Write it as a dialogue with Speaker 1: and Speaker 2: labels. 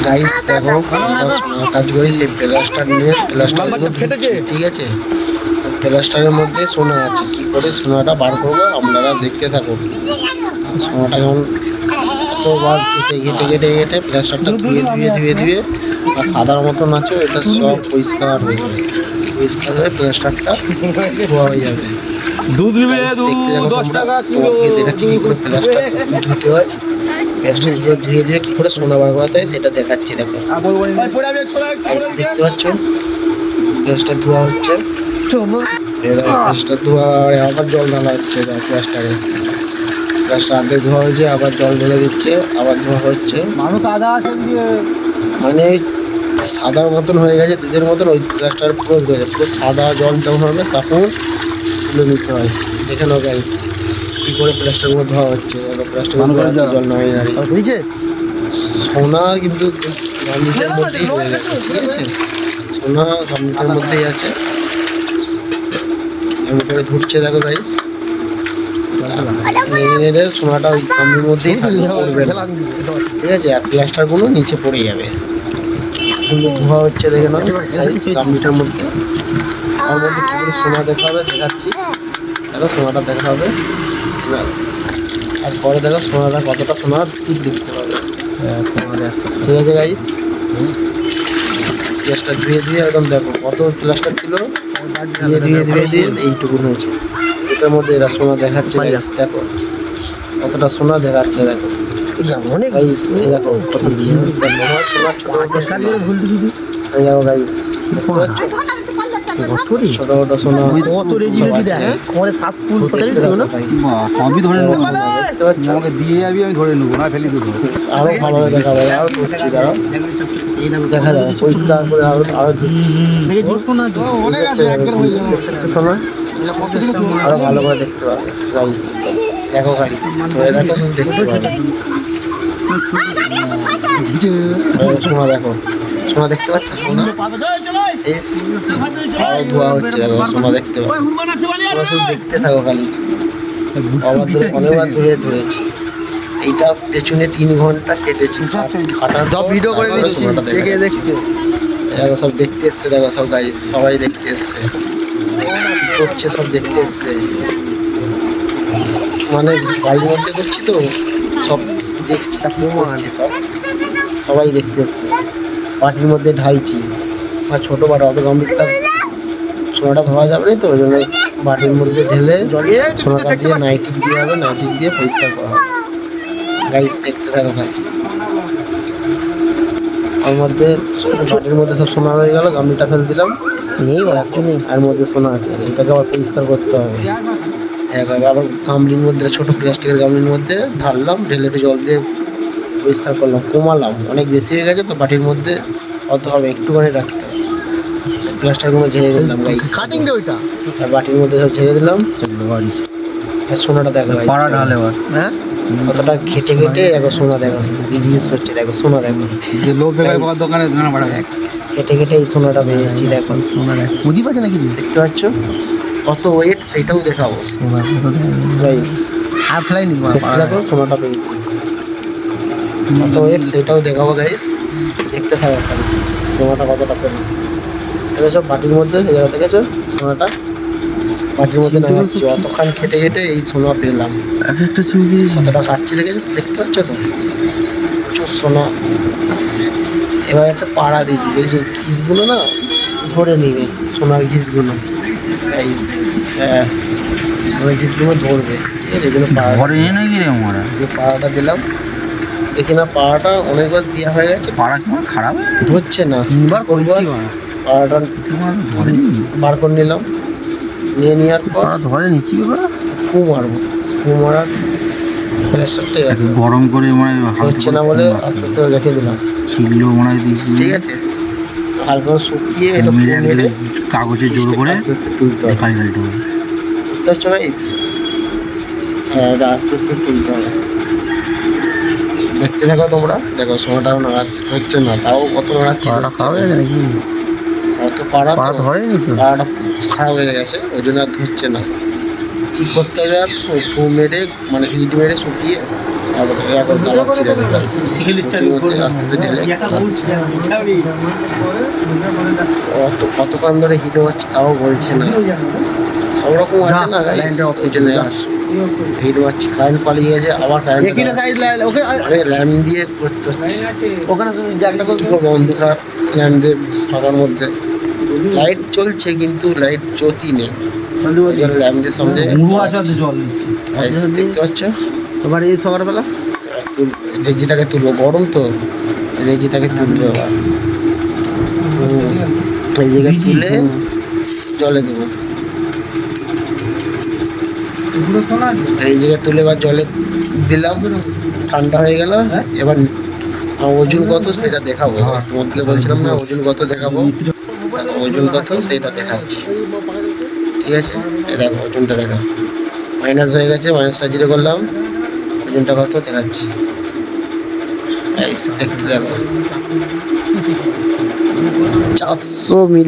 Speaker 1: Guys দেখো আমরা সোনার কাজ করি, সেই প্লাস্টার নিয়ে প্লাস্টার ঠিক আছে, প্লাস্টারের মধ্যে সোনা আছে, কি করে সোনাটা বার করবো আপনারা দেখতে থাকুন। সোনাটা যেমন কতবার কেটে কেটে কেটে কেটে প্লাস্টারটা ধুয়ে ধুয়ে ধুয়ে ধুয়ে আর সাদার মতন আছে এটা সব পরিষ্কার হয়ে যাবে, পরিষ্কার হয়ে প্লাস্টারটা ধোয়া হয়ে যাবে। দেখতে দেখো তোমরা, তোমাকে দেখাচ্ছি কি করে প্লাস্টার ধুতে হয়, প্লাস্টার কি করে ধুয়ে ধুয়ে কি করে সোনা বার করাতে হয় সেটা দেখাচ্ছি। দেখো দেখতে পাচ্ছ প্লাস্টার ধোয়া হচ্ছে, প্লাস্টার ধোয়া আবার জল ঢালা হচ্ছে, প্লাস্টারে প্লাস্টার আর্ধেক ধোয়া হয়েছে আবার জল ঢেলে দিচ্ছে, আবার ধোয়া হচ্ছে, মানে সাদার মতন হয়ে গেছে দুধের মতন, ওই প্লাস্টার পুরো ধুয়ে পুরো সাদা জল যখন হবে তখন তুলে নিতে হয়। দেখে নাও গাইস কী করে প্লাস্টারগুলো ধোয়া হচ্ছে, প্লাস্টারগুলো জল নামে দাঁড়িয়ে সোনা কিন্তু গামলিটার মধ্যেই রয়ে গেছে, ঠিক আছে, সোনা গামলিটার মধ্যেই আছে, এমন করে ধুচ্ছে দেখো গাইস, নেড়ে নেড়ে সোনাটা ওই গামলির মধ্যেই থাকবে, পড়বে না, ঠিক আছে, আর প্লাস্টারগুলো নিচে পড়ে যাবে। সুন্দর ধোয়া হচ্ছে দেখে নাও গাইস গামলিটার মধ্যে, তার মধ্যে কী করে সোনা দেখা হবে দেখাচ্ছি। দেখো সোনাটা দেখা হবে আর পরে দেখো সোনাটা কতটা সোনার ঠিক দেখতে পাবে, ঠিক আছে গাইস। প্লাস্টার ধুয়ে ধুয়ে একদম দেখো কত প্লাস্টার ছিল, ধুয়ে ধুয়ে ধুয়ে দিয়ে এইটুকু হয়েছে, এটার মধ্যে এরা সোনা দেখাচ্ছে গাইস, দেখো কতটা সোনা দেখাচ্ছে, দেখো গাইস এই দেখো কত ঘিস, দেখো সোনার ছোটো দেখো গাইস দেখতে পাচ্ছ ছোট ছোট সোনা
Speaker 2: সবই ধরে নেবো, আমাকে দিয়ে যাবি আমি ধরে নেবো, না ফেলে দেবো।
Speaker 1: আরো ভালোভাবে দেখা যাবে, আরো ধরছি দাঁড়াও, দেখা যাবে পরিষ্কার করে আরো আরো ধরছি, দেখতে সোনা আরো ভালো করে দেখতে পাবে গাইস। দেখো গাড়ি ধরে দেখো শুধু দেখতে পাবে, সোনা দেখো সোনা দেখতে পাচ্ছ, সোনা আরো ধোয়া হচ্ছে দেখো, সোনা দেখতে পাবে, তোমরা শুধু দেখতে থাকো খালি, আবার ধরে অনেকবার ধুয়ে ধরেছি, এইটা পেছনে 3 ঘন্টা কেটেছি, খাটার সব ভিডিও করে সোনাটা দেখে দেখছি, দেখো সব দেখতে এসছে, দেখো সব গাইস সবাই দেখতে এসছে, করছে সব দেখতে এসছে, মানে বাড়ির মধ্যে করছি তো সব দেখছি কি করছে, সব সবাই দেখতে এসছে, পাটির মধ্যে ঢাইছি, আর ছোটো বাটা অত গম্ভীরতা সোনাটা ধোয়া যাবে না তো ওই জন্য বাটির মধ্যে ঢেলে সোনাটা দিয়ে নাইটিক দিয়ে হবে, নাইটিক দিয়ে পরিষ্কার করা হবে। গাইস দেখতে থাকো খালি, ওর মধ্যে বাটির মধ্যে সব সোনা হয়ে গেল, গামলিটা ফেলে দিলাম, নেই একটু নেই, আর মধ্যে সোনা আছে, এটাকে আবার পরিষ্কার করতে হবে, একবার আবার গামলির মধ্যে ছোটো প্লাস্টিকের গামলির মধ্যে ঢাললাম, ঢেলে একটু জল দিয়ে পরিষ্কার করলাম, কমালাম, অনেক বেশি হয়ে গেছে তো বাটির মধ্যে অত হবে, একটুখানি রাখতে হবে, প্লাস্টারগুলো ঝেড়ে দিলাম গাইস, কাটিং রে ওইটা, আর বাটির মধ্যে সব ঝেড়ে দিলাম, আর সোনাটা দেখো গাইস, হ্যাঁ কতটা ঘেটে ঘেটে দেখো সোনা দেখো, গিজ গিজ করছে দেখো সোনা দেখো,
Speaker 2: লোক দোকানে
Speaker 1: ঘেটে ঘেটে এই সোনাটা পেয়েছি, দেখো সোনা দেখো বুঝি পাচ্ছে নাকি দেখতে পাচ্ছ কত ওয়েট সেইটাও দেখাবো গাইস, হাফ লাইন দেখো সোনাটা পেয়েছি কত ওয়েট সেটাও দেখাবো গাইস, দেখতে থাকো খালি সোনাটা কতটা পেলাম, দেখেছো বাটির মধ্যে দেখেছো সোনাটা বাটির মধ্যে নামাচ্ছি, অতক্ষণ খেটে খেটে এই সোনা পেলাম, কতটা কাটছি দেখেছো, দেখতে পাচ্ছ তো প্রচুর সোনা। এবার একটা পাড়া দিয়েছি দেখেছো, ঘিসগুলো না ধরে নিবে, সোনার ঘিসগুলো গাইস, হ্যাঁ সোনার ঘিসগুলো ধরবে, ঠিক আছে, এগুলো পাড়াটা দিলাম, দেখি না পাড়াটা অনেকবার দেওয়া হয়ে গেছে,
Speaker 2: খারাপ
Speaker 1: ধরছে না, 3বার করবো, পাড়াটা বার করে নিলাম, নিয়ে নেওয়ার পর
Speaker 2: ধরেনি কি
Speaker 1: ফু মারবো, ফু মারার প্রেশারটাই আছে,
Speaker 2: গরম করে
Speaker 1: হচ্ছে না বলে আস্তে আস্তে রেখে দিলাম, ঠিক আছে, হালকা করে শুকিয়ে এটা মেরে
Speaker 2: কাগজের জোর করে
Speaker 1: আস্তে আস্তে তুলতে হবে, বুঝতে পারছো গাইস, হ্যাঁ এটা আস্তে আস্তে তুলতে হবে, দেখতে থাকো তোমরা, দেখো সোনাটা নাড়াচ্ছে হচ্ছে না, তাও কত নাড়াচ্ছে, অত পাড়া তো পাড়াটা খারাপ হয়ে গেছে ওই জন্য আর ধরছে না, কী করতে হবে আর ফু মেরে মানে হিট মেরে শুকিয়ে তারপর থেকে এখন গালাচ্ছি দেখো গাইস, আস্তে আস্তে ঢেলে গালাচ্ছি। কতক্ষণ ধরে হিটে হচ্ছে তাও বলছে না, সব রকম আছে না গাইস, এটা নেই আর হিট মারছি। কারেন্ট পালিয়ে গেছে, আবার কারেন্ট আরে ল্যাম্প দিয়ে করতে হচ্ছে, কি করবো অন্ধকার ল্যাম্প দিয়ে ফাঁকার মধ্যে। লাইট চলছে কিন্তু লাইট জ্যোতি নেই, ল্যাম্প দিয়ে সামনে গাইস দেখতে পাচ্ছ।
Speaker 2: এবার এই সকালবেলা
Speaker 1: রেজিটাকে তুলবো, গরম তো রেজিটাকে তুলবো এবার। এই জায়গায় তুলে জলে দেবো, এই জায়গায় তুলে এবার জলে দিলাম, ঠান্ডা হয়ে গেল। এবার ওজন কত সেটা দেখাবো, তোমাদেরকে বলছিলাম না ওজন কত দেখাবো, ওজন কত সেটা দেখাচ্ছি, ঠিক আছে। এই দেখো ওজনটা দেখা, মাইনাস হয়ে গেছে, মাইনাসটা 0 করলাম, ওজনটা কত দেখাচ্ছি দেখতে দেখো 400 মিলি।